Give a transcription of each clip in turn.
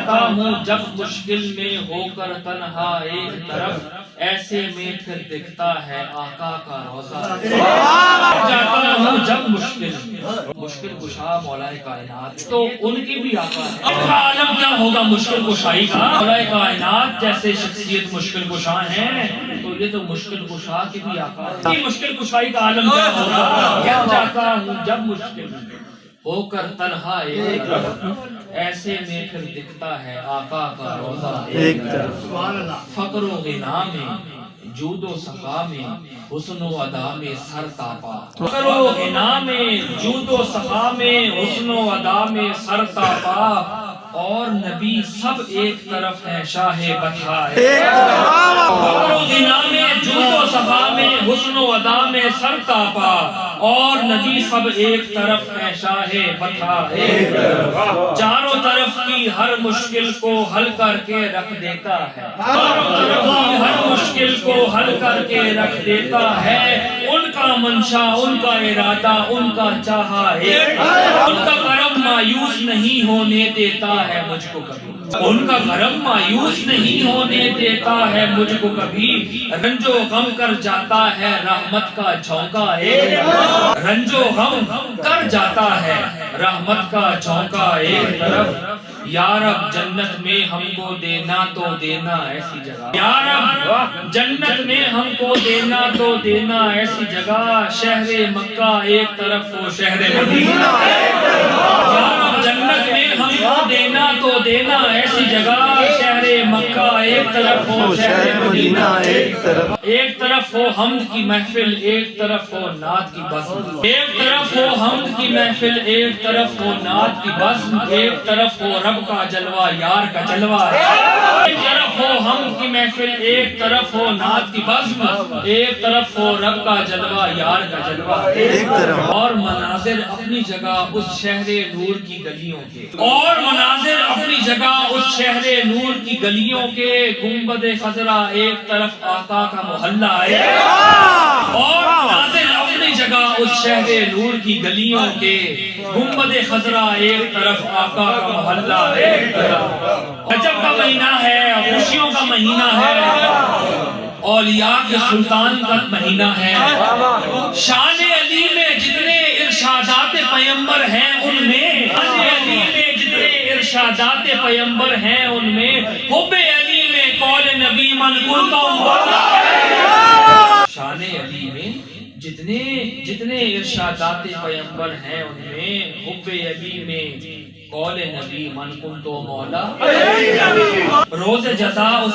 جاتا ہوں جب مشکل میں ہو کر تنہا ایک طرف، ایسے میں پھر دکھتا ہے آقا کا روضہ۔ جاتا ہوں جب مشکل کشا مولا کائنات، تو ان کی بھی آقا ہے۔ اب کا عالم کیا ہوگا مشکل کشائی کا؟ مولا کائنات جیسے شخصیت مشکل کشا ہیں، تو یہ تو مشکل کشا کی بھی آقا ہے۔ مشکل کشائی کا عالم کیا ہوگا؟ جاتا ہوں جب مشکل ہو کر تنہا ایک طرف، ایسے میں پھر دکھتا ہے آقا کا روضہ ایک طرف۔ فقر و غنا میں، جود و صفا میں، حسن و ادا میں سر تاپا۔ فقر و غنا میں، جود و صفا میں، حسن و ادا میں سر تاپا، اور نبی سب ایک طرف ہے شاہ بطحا۔ فقر و غنا میں، جود و صفا میں، حسن و ادا میں سر تاپا، اور نبی سب ایک طرف ہے شاہ بطحا۔ چاروں طرف کی ہر مشکل کو حل کر کے رکھ دیتا ہے، چاروں طرف کی ہر مشکل کو حل کر کے رکھ دیتا ہے۔ ان کا منشا، ان کا ارادہ، ان کا چاہا ایک، ان کا کرم مایوس نہیں ہونے دیتا ہے مجھ کو کبھی، ان کا کرم مایوس نہیں ہونے دیتا ہے مجھ کو کبھی۔ رنج و غم کر جاتا ہے رحمت کا جھونکا ایک، رنج و غم کر جاتا ہے رحمت کا جھونکا ایک طرف۔ یا رب جنت میں ہم کو دینا تو دینا ایسی جگہ، یا رب جنت میں ہم کو دینا تو دینا ایسی جگہ، شہر مکہ ایک طرف ہو شہر مدینہ ایک طرف۔ یا رب جنت میں ہم کو دینا تو دینا ایسی جگہ، شہر مکہ ایک طرف ہو شہر مدینہ ایک طرف۔ ایک طرف ہو حمد کی محفل، ایک طرف ہو نعت کی بزم، ایک طرف ہو حمد کی محفل، ایک طرف ہو نعت کی بزم، ایک طرف ہو رب کا جلوہ یار کا جلوہ، ایک طرف ہو حمد کی محفل، ایک طرف ہو نعت کی بزم، ایک طرف ہو رب کا جلوہ یار کا جلوہ ایک طرف۔ اور مناظر اپنی جگہ اس شہر نور کی گلیوں کے، اور مناظر اپنی جگہ اس شہر نور کی گلیوں کے، گنبد خضرا ایک طرف آقا کا محلہ ایک، اور مناظر اپنی جگہ اس شہر نور کی گلیوں کے، گنبد خضرا ایک طرف آقا کا محلہ ایک طرف۔ رجب کا مہینہ ہے، خوشیوں کا مہینہ ہے، اولیاء کے سلطان کا مہینہ ہے۔ شان علی میں جتنے ارشادات پیمبر ہیں ان میں، شان علی میں جتنے ارشادات پیمبر ہیں ان میں، حب علی میں قول نبی من کنتم مولا۔ شان علی میں جتنے ارشادات پیمبر ہیں ان میں، حب علی میں قول نبی من کنتم مولا۔ روز جزا اس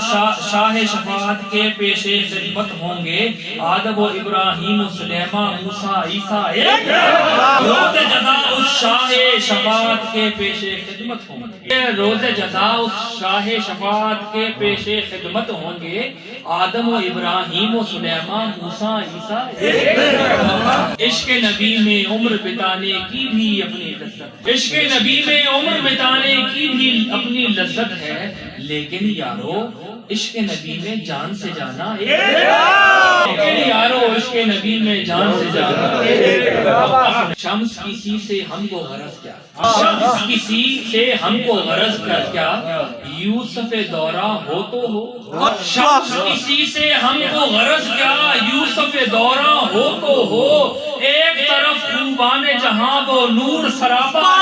شاہ شفاعت کے پیش خدمت ہوں گے، آدم و ابراہیم و سلیمان موسیٰ عیسیٰ ایک طرف۔ روز جزا اس شاہ شفاعت کے پیش خدمت ہوں گے، روز جزا اس شاہ شفاعت کے پیش خدمت ہوں گے، آدم و ابراہیم و سلیمان موسیٰ عیسیٰ ایک طرف۔ عشق نبی میں عمر بتانے کی بھی اپنی لذت، عشق نبی میں عمر بتانے کی بھی اپنی لذت ہے، لیکن یارو عشق نبی میں جان سے جانا ایک، لیکن یارو عشق نبی میں جان سے جانا ایک۔ شمس کسی سے ہم کو غرض کیا، شمس کسی سے ہم کو غرض کیا، یوسف دورہ ہو تو ہو، شمس کسی سے ہم کو غرض کیا، یوسف دورہ ہو تو ہو، ایک طرف خوبان جہاں وہ نور سراپا،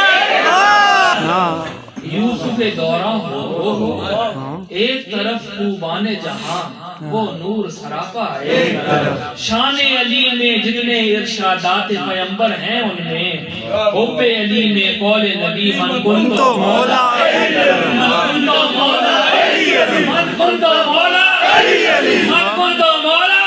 یوسف دورہ ہو ایک طرف خوبان جہاں وہ نور سراپا ایک طرف۔ شان علی میں جتنے ارشادات پیمبر ہیں ان میں، حب علی میں قول نبی من کنتم مولا، من کنتم مولا، من کنتم مولا، من کنتم مولا۔